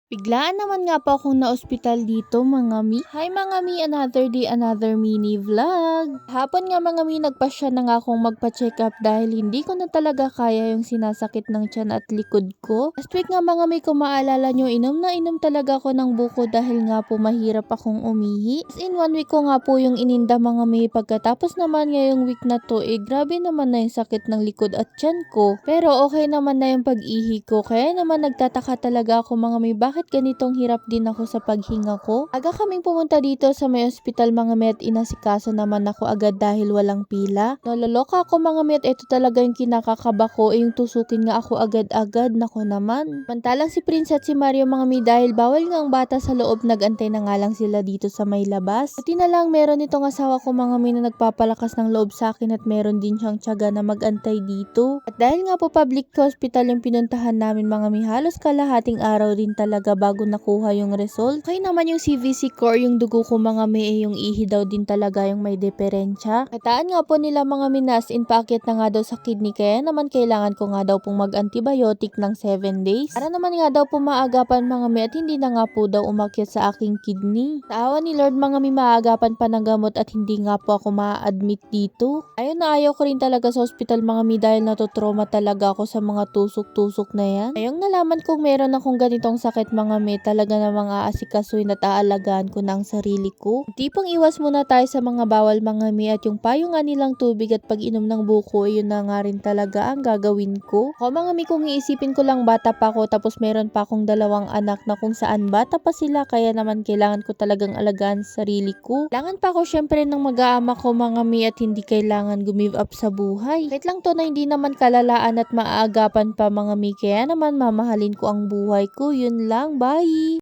Biglaan naman nga po akong na-ospital dito mga mi. Hi mga mi, another day, another mini vlog. Hapon nga mga mi, nagpasya na nga akong magpa-check up dahil hindi ko na talaga kaya yung sinasakit ng tiyan at likod ko. Last week nga mga mi, kung maalala nyo, inom na inom talaga ako ng buko dahil nga po mahirap akong umihi. As in 1 week ko nga po yung ininda mga mi. Pagkatapos naman ngayong week na to, grabe naman na yung sakit ng likod at tiyan ko. Pero okay naman na yung pag-ihi ko. Kaya naman nagtataka talaga ako mga mi, bakit ganitong hirap din ako sa paghinga ko? Aga kaming pumunta dito sa may ospital mga mi at inasikaso naman ako agad dahil walang pila. Naloloka ako mga mi at ito talaga yung kinakakaba ko, yung tusukin nga ako agad-agad, nako naman. Mantalang si Prince at si Mario mga mi, dahil bawal nga ang bata sa loob, nagantay na nga lang sila dito sa may labas. Buti na lang meron itong asawa ko mga mi na nagpapalakas ng loob sa akin at meron din siyang tiyaga na magantay dito. At dahil nga po public hospital yung pinuntahan namin mga mi, halos kalahating araw din talaga bago nakuha yung result. Okay naman yung CVC core, yung dugo ko mga mi, yung ihi daw din talaga yung may diferensya. Kataan nga po nila mga mi, nas in paakyat na nga daw sa kidney, kaya naman kailangan ko nga daw pong mag-antibiotic ng 7 days. Para naman nga daw po maagapan mga mi at hindi na nga po daw umakyat sa aking kidney. Sa awa ni Lord mga mi, maagapan pa ng gamot at hindi nga po ako ma-admit dito. Ayun na ayaw ko rin talaga sa hospital mga mi dahil natutrauma talaga ako sa mga tusok-tusok na yan. Ayong nalaman kong meron akong ganitong sakit mga mi, talaga namang aasikasuhin at aalagaan ko ng sarili ko. Tipong iwas muna tayo sa mga bawal mga mi, at yung payo nga nilang tubig at pag-inom ng buko, yun na nga rin talaga ang gagawin ko. Ako mga mi, kung iisipin ko lang bata pa ako tapos meron pa akong 2 anak na kung saan bata pa sila, kaya naman kailangan ko talagang alagaan sa sarili ko. Kailangan pa ako syempre ng mag-aama ko mga mi at hindi kailangan gumive up sa buhay. Kahit lang to na hindi naman kalalaan at maaagapan pa mga mi, kaya naman mamahalin ko ang buhay ko. Yun lang, bye!